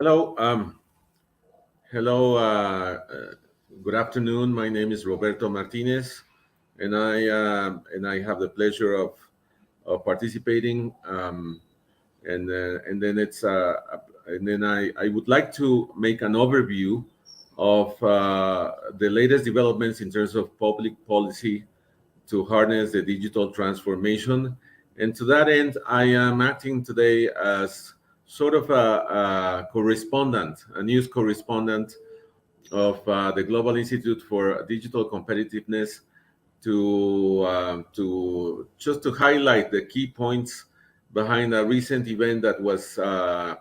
Hello. Hello. Good afternoon. My name is Roberto Martínez, and I have the pleasure of participating. And then I would like to make an overview of the latest developments in terms of public policy to harness the digital transformation. And to that end, I am acting today as sort of a correspondent, a news correspondent of the Global Institute for Digital Competitiveness to just to highlight the key points behind a recent event that was I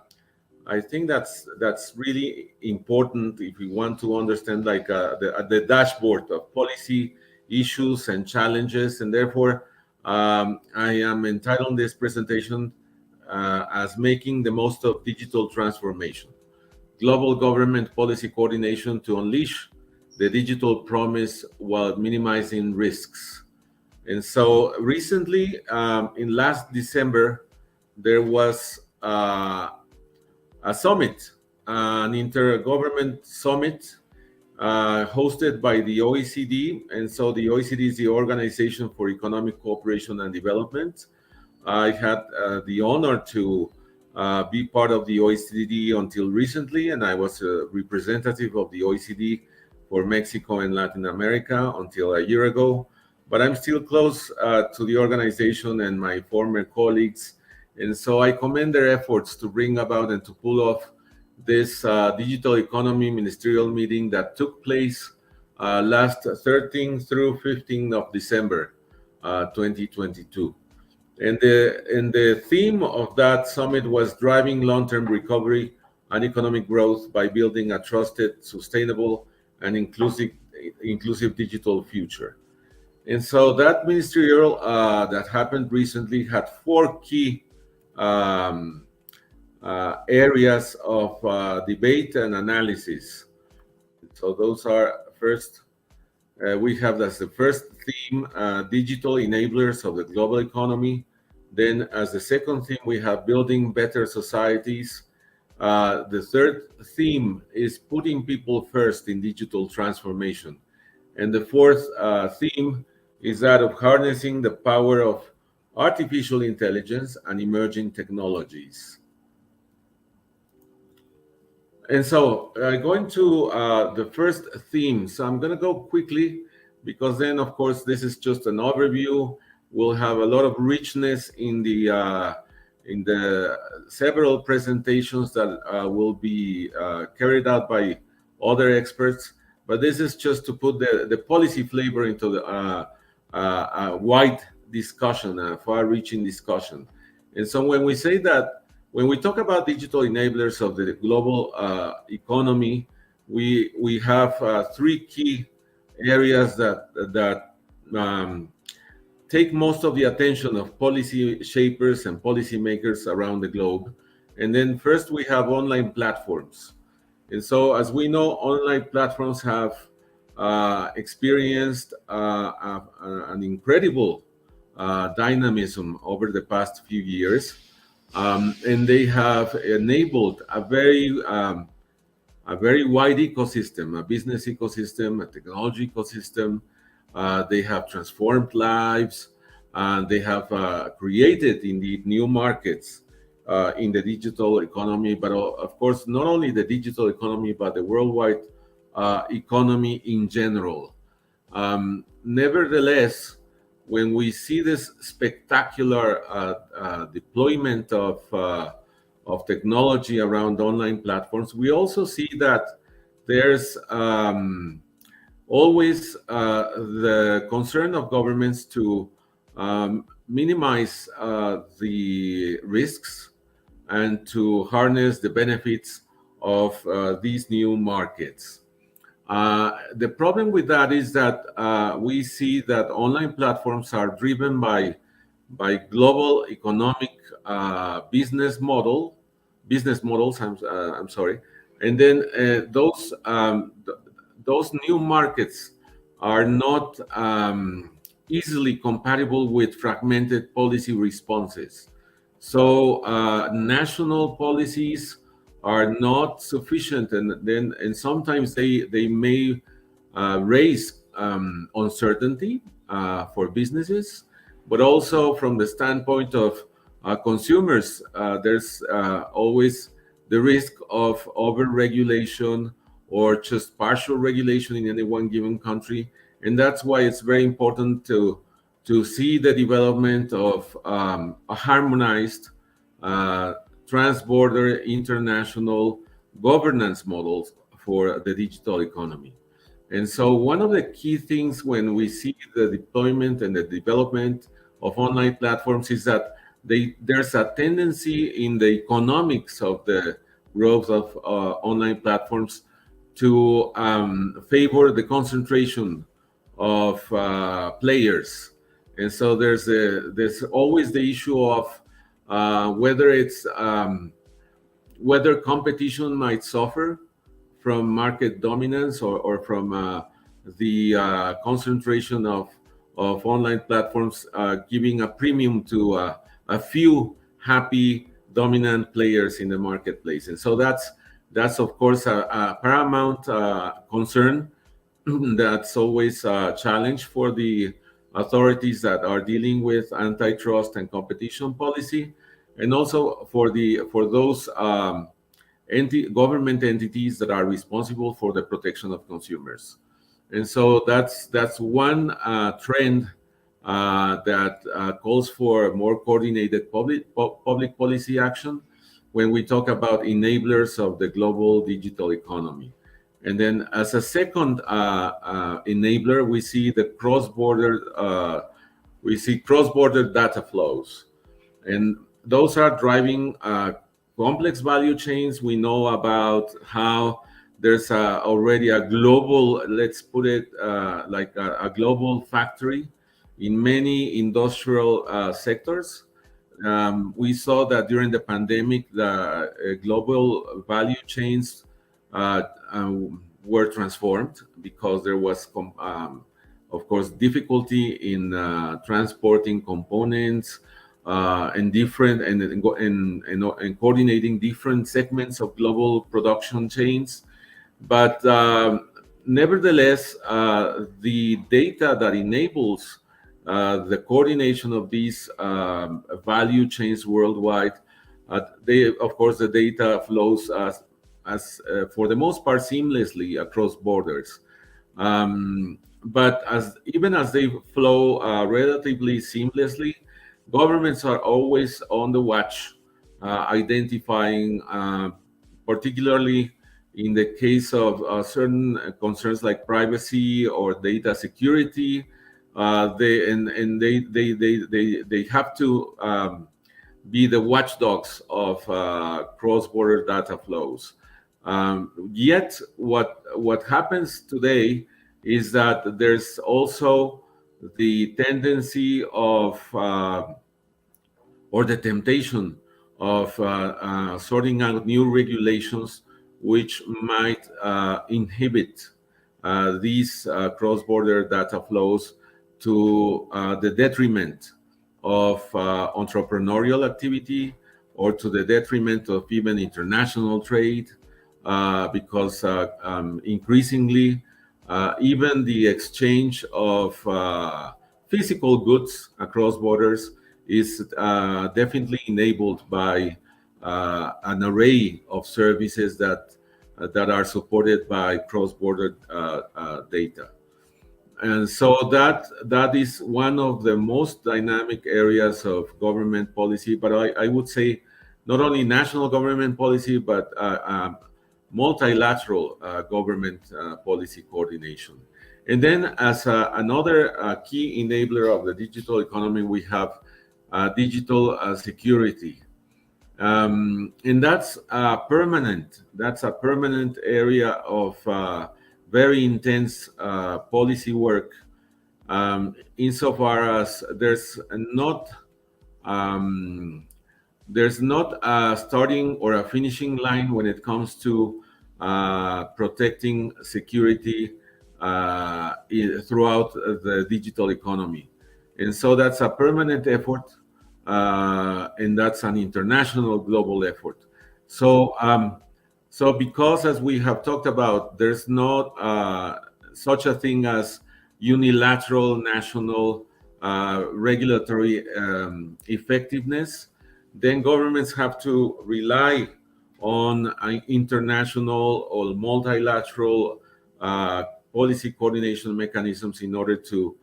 think that's really important if we want to understand like the dashboard of policy issues and challenges, and therefore I am entitled this presentation as making the most of digital transformation, global government policy coordination to unleash the digital promise while minimizing risks. And so recently, in last December, there was a summit, an intergovernment summit hosted by the OECD. And so the OECD is the Organization for Economic Cooperation and Development. I had the honor to be part of the OECD until recently, and I was a representative of the OECD for Mexico and Latin America until a year ago. But I'm still close to the organization and my former colleagues. And so I commend their efforts to bring about and to pull off this digital economy ministerial meeting that took place last 13th through 15th of December 2022. And the theme of that summit was driving long-term recovery and economic growth by building a trusted, sustainable, and inclusive digital future. And so that ministerial that happened recently had four key um, areas of debate and analysis. So those are first, we have as the first theme, digital enablers of the global economy. Then as the second theme, we have building better societies. The third theme is putting people first in digital transformation. And the fourth theme is that of harnessing the power of artificial intelligence and emerging technologies. And so, going to the first theme. So I'm going to go quickly because then, of course, this is just an overview. We'll have a lot of richness in the several presentations that will be carried out by other experts. But this is just to put the policy flavor into the wide discussion, a far-reaching discussion. And so when we say that, when we talk about digital enablers of the global economy, we have three key areas that take most of the attention of policy shapers and policymakers around the globe. And then first we have online platforms. And so as we know, online platforms have experienced an incredible dynamism over the past few years. And they have enabled a very wide ecosystem, a business ecosystem, a technology ecosystem. They have transformed lives, and they have created indeed new markets in the digital economy. But of course, not only the digital economy, but the worldwide economy in general. Nevertheless, when we see this spectacular deployment of technology around online platforms, we also see that there's always the concern of governments to minimize the risks and to harness the benefits of these new markets. The problem with that is that we see that online platforms are driven by global economic business models. I'm sorry, and then those new markets are not easily compatible with fragmented policy responses. So national policies are not sufficient, and sometimes they may raise uncertainty for businesses, but also from the standpoint of consumers, there's always the risk of over-regulation or just partial regulation in any one given country, and that's why it's very important to see the development of a harmonized uh, trans-border international governance models for the digital economy. And so one of the key things when we see the deployment and the development of online platforms is that there's a tendency in the economics of the growth of online platforms to favor the concentration of players. And so there's always the issue of whether competition might suffer from market dominance or from the concentration of online platforms giving a premium to a few happy dominant players in the marketplace. And so that's of course a paramount concern. That's always a challenge for the authorities that are dealing with antitrust and competition policy, and also for those government entities that are responsible for the protection of consumers. And so that's one trend that calls for more coordinated public policy action when we talk about enablers of the global digital economy. And then as a second enabler, we see cross-border data flows. And those are driving complex value chains. We know about how there's already a global, let's put it like a global factory in many industrial sectors. We saw that during the pandemic, the global value chains were transformed because there was, of course, difficulty in transporting components and different and coordinating different segments of global production chains. But nevertheless, the data that enables the coordination of these value chains worldwide, of course, the data flows as for the most part seamlessly across borders. But even as they flow relatively seamlessly, governments are always on the watch, identifying, particularly in the case of certain concerns like privacy or data security. They have to be the watchdogs of cross-border data flows. Yet, what happens today is that there's also the tendency of or the temptation of sorting out new regulations which might inhibit these cross-border data flows to the detriment of entrepreneurial activity or to the detriment of even international trade, because increasingly even the exchange of physical goods across borders is definitely enabled by an array of services that are supported by cross-border data. And so that is one of the most dynamic areas of government policy, but I would say not only national government policy, but multilateral government policy coordination. And then as another key enabler of the digital economy, we have digital security. And that's a permanent area of very intense policy work, insofar as there's not a starting or a finishing line when it comes to protecting security throughout the digital economy. And so that's a permanent effort, and that's an international global effort. So So because, as we have talked about, there's not such a thing as unilateral national regulatory effectiveness, then governments have to rely on international or multilateral uh, policy coordination mechanisms in order to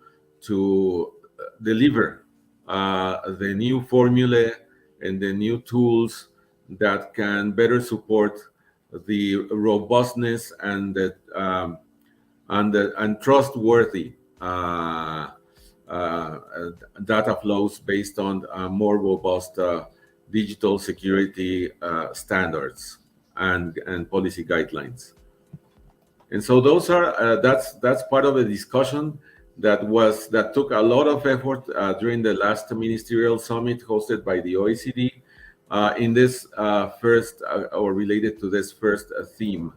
deliver the new formula and the new tools that can better support the robustness and the and trustworthy uh, data flows based on more robust digital security standards and policy guidelines. And so those are that's part of the discussion that took a lot of effort during the last ministerial summit hosted by the OECD in this first or related to this first theme.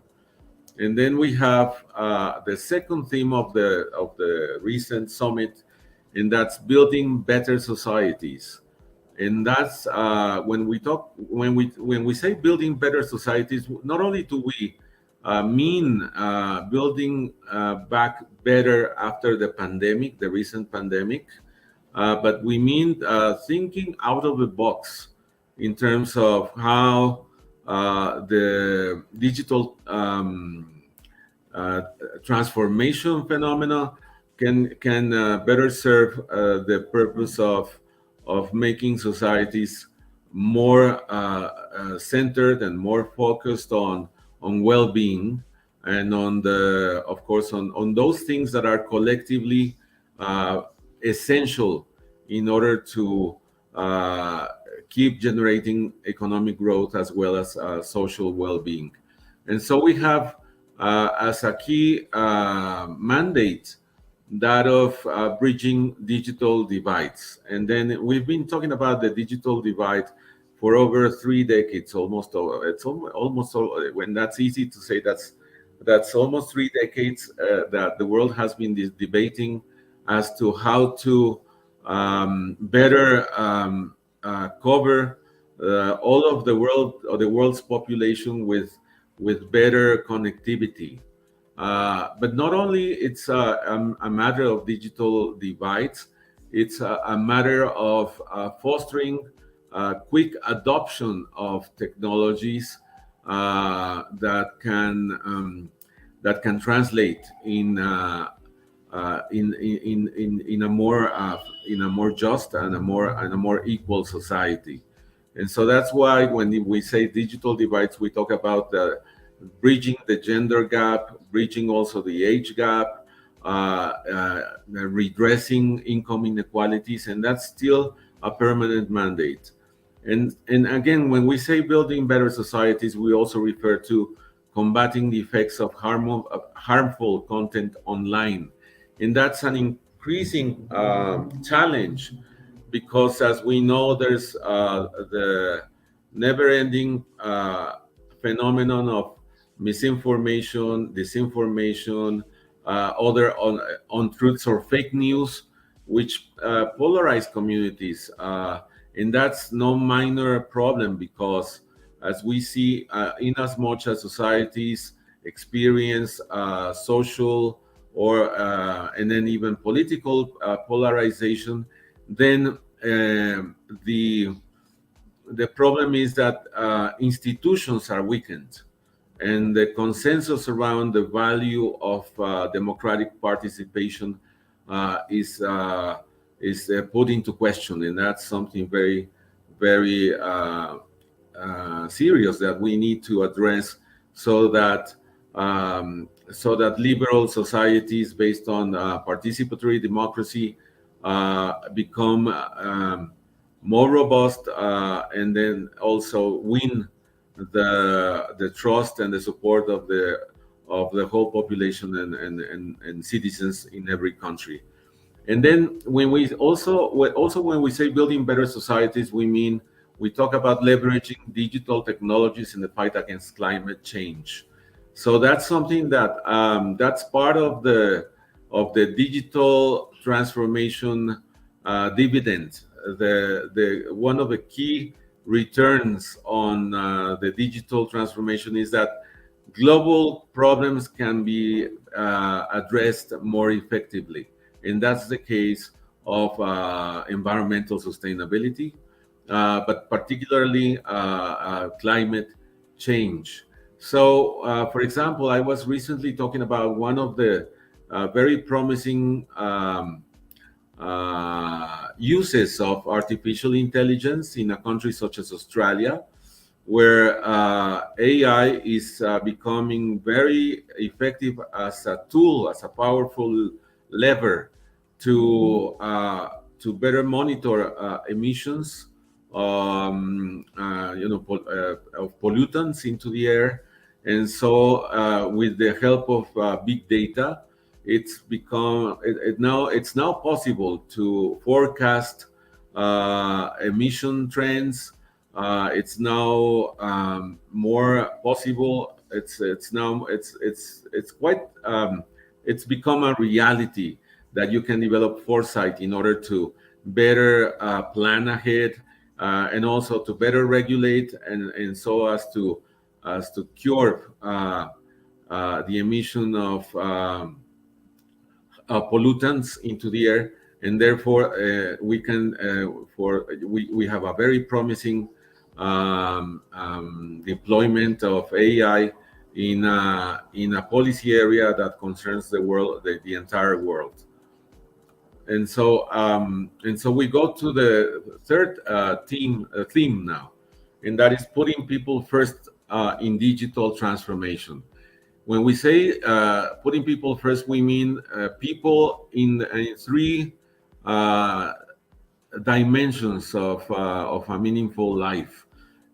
And then we have the second theme of the recent summit, and that's building better societies. And that's when we say building better societies, not only do we mean building back better after the pandemic, the recent pandemic, but we mean thinking out of the box in terms of how the digital transformation phenomena can better serve the purpose of making societies more centered and more focused on well-being, and on the of course on those things that are collectively uh, essential in order to uh, keep generating economic growth as well as social well-being. And so we have as a key mandate that of bridging digital divides. And then we've been talking about the digital divide for over 3 decades, almost. It's almost, when that's easy to say, that's almost 3 decades that the world has been debating as to how to better cover all of the world, or the world's population with better connectivity. But not only it's a matter of digital divides, it's a matter of fostering quick adoption of technologies that can translate in a more just and a more equal society. And so that's why when we say digital divides, we talk about bridging the gender gap, bridging also the age gap, redressing income inequalities, and that's still a permanent mandate. And again, when we say building better societies, we also refer to combating the effects of harmful content online. And that's an increasing challenge, because as we know, there's the never-ending phenomenon of misinformation, disinformation, other untruths or fake news, which polarize communities. And that's no minor problem, because as we see, in as much as societies experience social or and then even political polarization, then the problem is that institutions are weakened, and the consensus around the value of democratic participation is put into question, and that's something very, very serious that we need to address, so that liberal societies based on participatory democracy become more robust, and then also win the trust and the support of the whole population and citizens in every country. And then when we also when we say building better societies, we talk about leveraging digital technologies in the fight against climate change. So that's something that that's part of the digital transformation dividend. The one of the key returns on the digital transformation is that global problems can be addressed more effectively. And that's the case of environmental sustainability, but particularly climate change. So, for example, I was recently talking about one of the very promising uses of artificial intelligence in a country such as Australia, where AI is becoming very effective as a tool, as a powerful lever to better monitor emissions, of pollutants into the air, and so with the help of big data, it's now possible to forecast emission trends. It's now more possible. It's quite it's become a reality that you can develop foresight in order to better plan ahead, and also to better regulate, and so as to cure the emission of pollutants into the air, and therefore we have a very promising deployment of AI in a policy area that concerns the world, the entire world. And so we go to the third theme now, and that is putting people first in digital transformation. When we say putting people first, we mean people in three uh, dimensions of a meaningful life.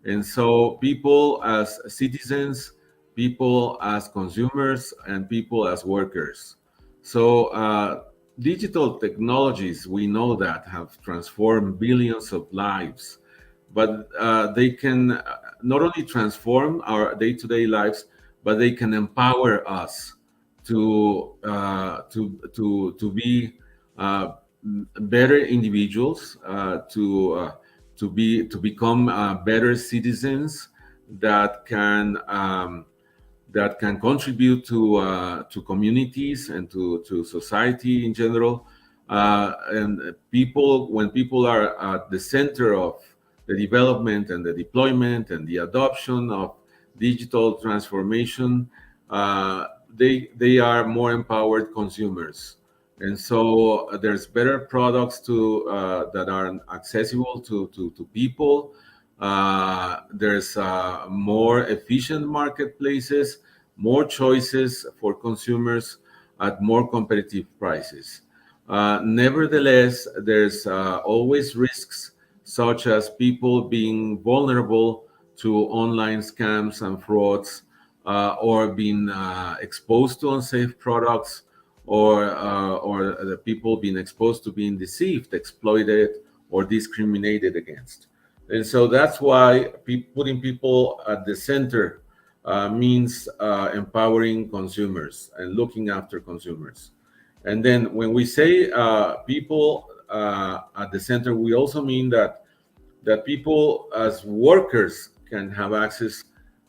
And so, people as citizens, people as consumers, and people as workers. So, digital technologies, we know that, have transformed billions of lives, but they can not only transform our day-to-day lives, but they can empower us to be better individuals, to become better citizens that can contribute to communities and to society in general. And people, when people are at the center of the development and the deployment and the adoption of digital transformation, they are more empowered consumers. And so there's better products that are accessible to people. There's more efficient marketplaces, more choices for consumers at more competitive prices. Nevertheless, there's always risks, such as people being vulnerable to online scams and frauds, or being exposed to unsafe products, or the people being exposed to being deceived, exploited, or discriminated against. And so that's why putting people at the center means empowering consumers and looking after consumers. And then when we say people at the center, we also mean that people as workers can have access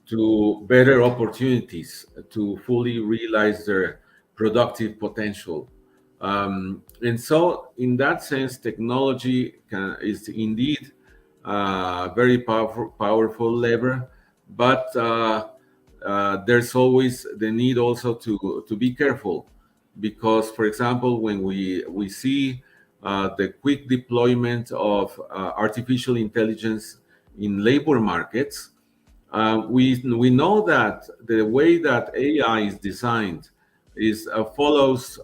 to better opportunities to fully realize their productive potential. And so, in that sense, technology is indeed a very powerful lever, but there's always the need also to be careful, because, for example, when we see the quick deployment of artificial intelligence in labor markets, we know that the way that AI is designed is follows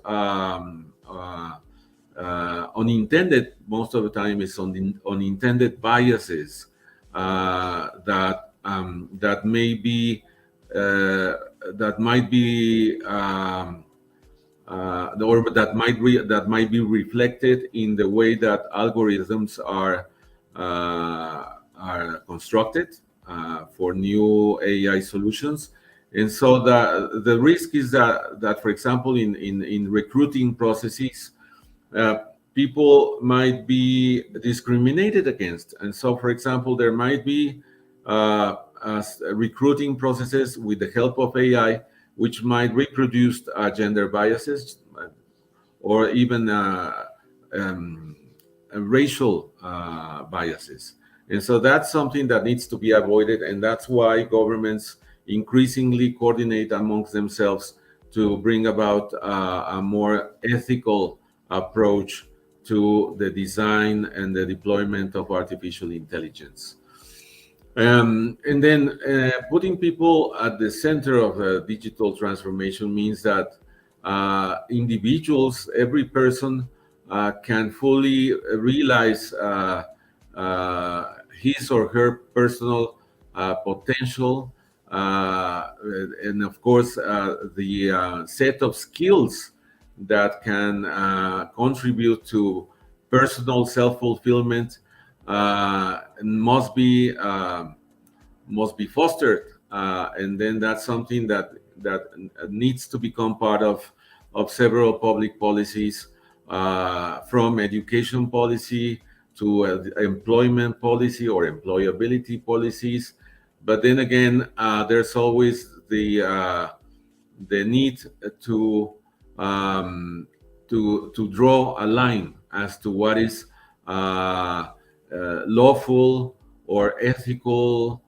unintended, most of the time is unintended biases that may be that might be or that might be reflected in the way that algorithms are constructed for new AI solutions. And so the risk is that for example, in recruiting processes, uh, people might be discriminated against. And so, for example, there might be recruiting processes with the help of AI, which might reproduce gender biases or even um, racial biases. And so that's something that needs to be avoided, and that's why governments increasingly coordinate amongst themselves to bring about a more ethical approach to the design and the deployment of artificial intelligence. And then putting people at the center of digital transformation means that individuals, every person, can fully realize his or her personal potential, and of course, the set of skills that can contribute to personal self-fulfillment must be fostered, and then that's something that needs to become part of several public policies, from education policy to employment policy or employability policies. But then again, there's always the need to to draw a line as to what is lawful or ethical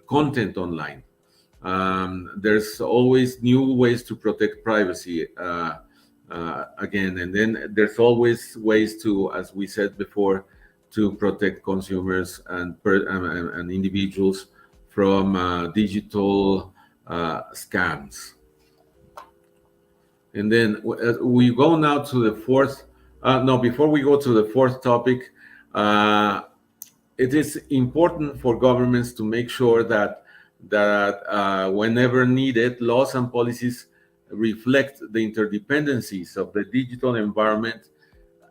content online. There's always new ways to protect privacy, again, and then there's always ways to, as we said before, to protect consumers and individuals from digital scams. And then we go now to the fourth. No, before we go to the fourth topic, it is important for governments to make sure that whenever needed, laws and policies reflect the interdependencies of the digital environment,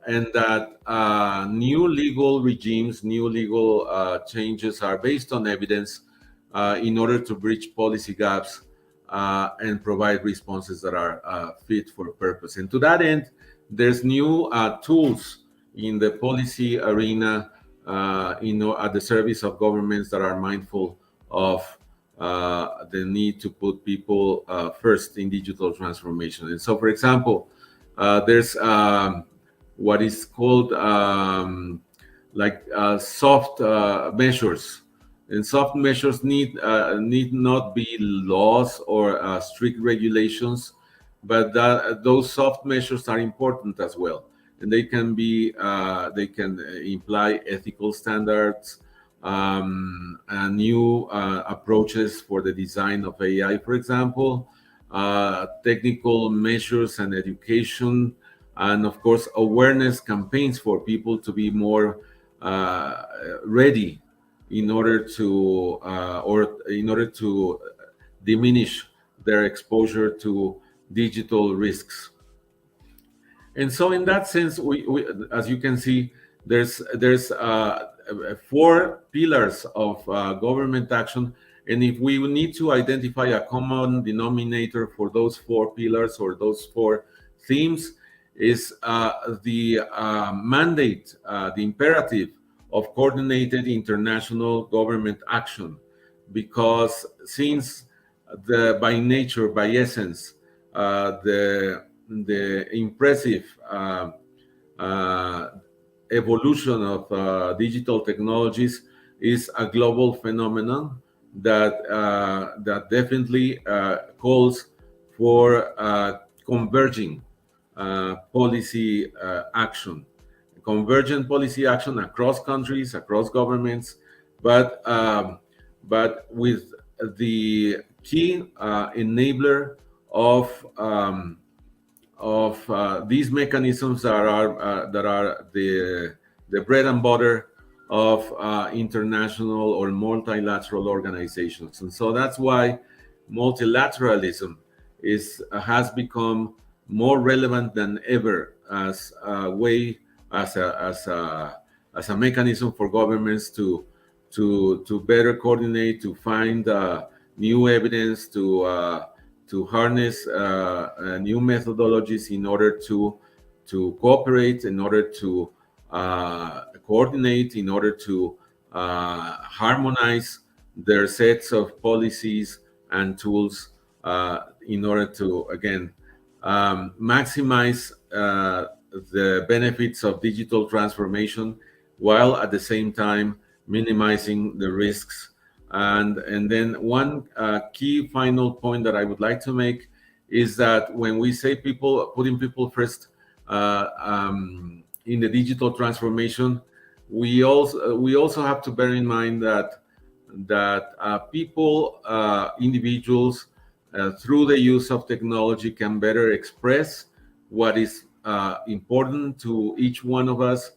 and that new legal regimes, new legal changes are based on evidence in order to bridge policy gaps and provide responses that are fit for purpose. And to that end, there's new tools in the policy arena, at the service of governments that are mindful of the need to put people first in digital transformation. And so, for example, there's what is called soft measures. And soft measures need not be laws or strict regulations, but those soft measures are important as well. And they can imply ethical standards, and new approaches for the design of AI, for example, technical measures and education, and of course awareness campaigns for people to be more ready in order to diminish their exposure to digital risks. And so, in that sense, we as you can see, there's four pillars of government action, and if we need to identify a common denominator for those four pillars or those four themes, is the mandate, the imperative of coordinated international government action, because since by nature, by essence, the impressive evolution of digital technologies is a global phenomenon that definitely calls for converging policy action, convergent policy action across countries, across governments, but with the key enabler of these mechanisms that are the bread and butter of international or multilateral organizations. And so that's why multilateralism has become more relevant than ever as a way, as a mechanism for governments to better coordinate, to find new evidence, to harness new methodologies in order to cooperate, in order to coordinate, in order to harmonize their sets of policies and tools in order to, again, maximize the benefits of digital transformation while at the same time minimizing the risks. And then one key final point that I would like to make is that when we say people putting people first in the digital transformation, we also have to bear in mind that people, individuals, through the use of technology, can better express what is important to each one of us.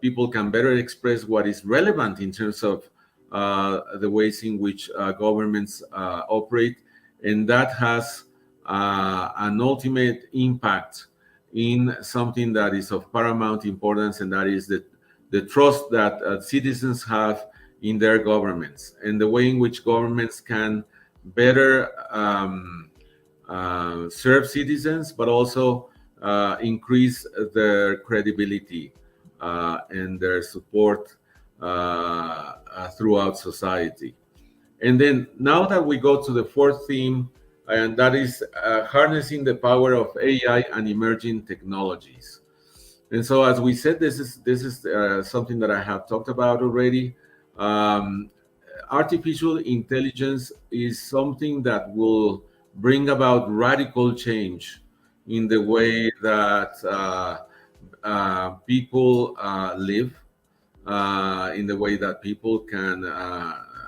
People can better express what is relevant in terms of the ways in which governments operate, and that has an ultimate impact in something that is of paramount importance, and that is the trust that citizens have in their governments, and the way in which governments can better serve citizens, but also increase their credibility and their support throughout society. And then now that we go to the fourth theme, and that is harnessing the power of AI and emerging technologies. And so, as we said, this is something that I have talked about already. Artificial intelligence is something that will bring about radical change in the way that people live, in the way that people can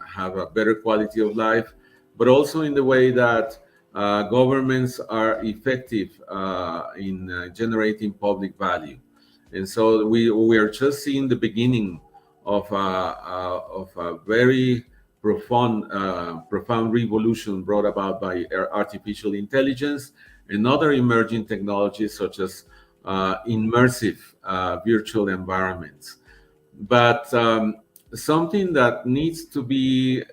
have a better quality of life, but also in the way that governments are effective in generating public value. And so we are just seeing the beginning of a very profound revolution brought about by artificial intelligence and other emerging technologies such as immersive virtual environments. But something that needs to be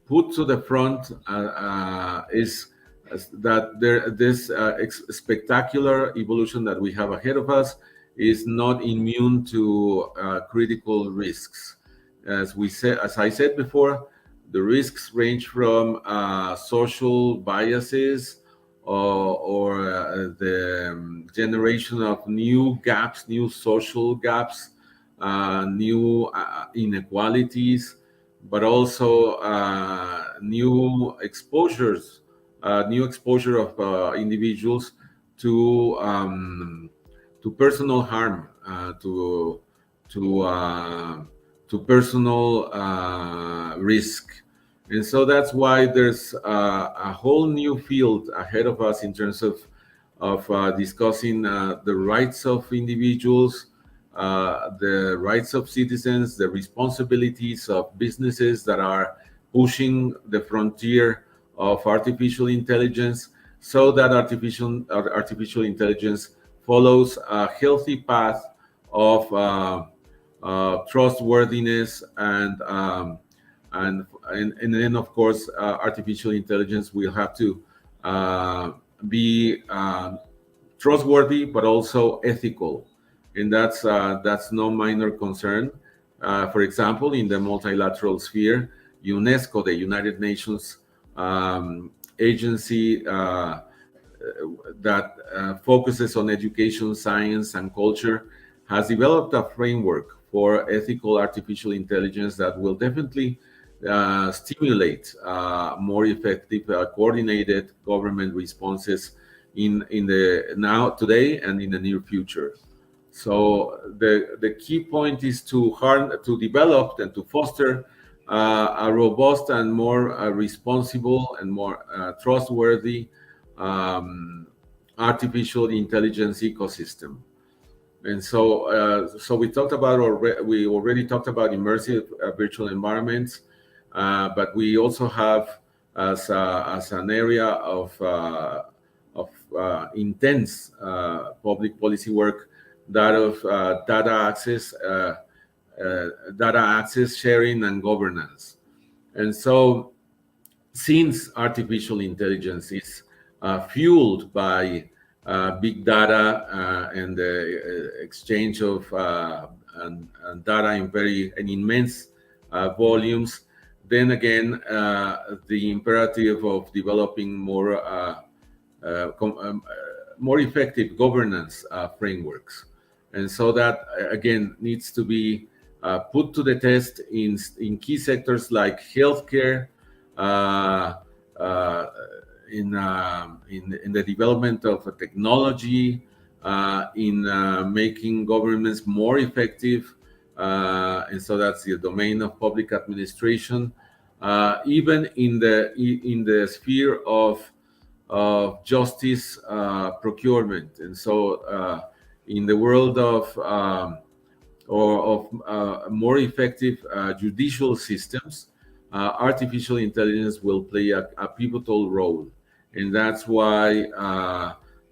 put to the front is that this spectacular evolution that we have ahead of us is not immune to critical risks. As I said before, the risks range from social biases or the generation of new gaps, new social gaps, new inequalities, but also new exposure of individuals to personal harm, to personal risk. And so that's why there's a whole new field ahead of us in terms of discussing the rights of individuals, the rights of citizens, the responsibilities of businesses that are pushing the frontier of artificial intelligence, so that artificial intelligence follows a healthy path of trustworthiness and then, of course, artificial intelligence will have to be trustworthy but also ethical, and that's no minor concern. For example, in the multilateral sphere, UNESCO, the United Nations agency that focuses on education, science, and culture, has developed a framework for ethical artificial intelligence that will definitely stimulate more effective, coordinated government responses in the today and in the near future. So the key point is to develop and to foster a robust and more responsible and more trustworthy artificial intelligence ecosystem. And so, we already talked about immersive virtual environments, but we also have as an area of intense public policy work that of data access, sharing, and governance. And so, since artificial intelligence is fueled by big data and the exchange of and data in immense volumes. Then again, the imperative of developing more effective governance frameworks, and so that again needs to be put to the test in key sectors like healthcare, uh, uh, in the development of technology, in making governments more effective, and so that's the domain of public administration. Even in the sphere of justice procurement, and so in the world of more effective judicial systems, artificial intelligence will play a pivotal role. And that's why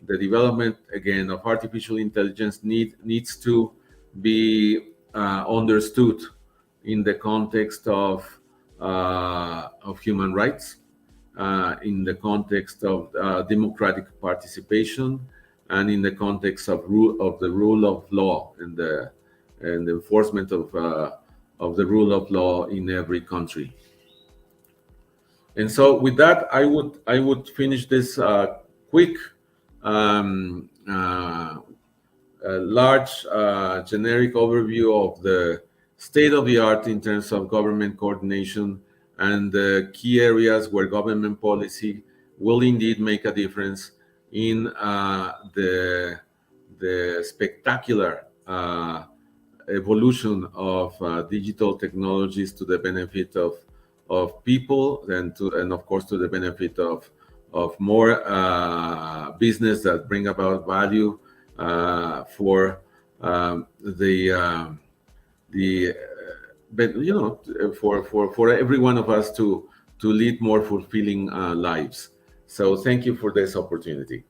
the development, again, of artificial intelligence needs to be understood in the context of human rights, in the context of democratic participation, and in the context of the rule of law and the enforcement of the rule of law in every country. And so, with that, I would finish this quick, large, generic overview of the state of the art in terms of government coordination and the key areas where government policy will indeed make a difference in the spectacular evolution of digital technologies to the benefit of people, and of course to the benefit of more business that bring about value for but for every one of us to lead more fulfilling lives. So thank you for this opportunity.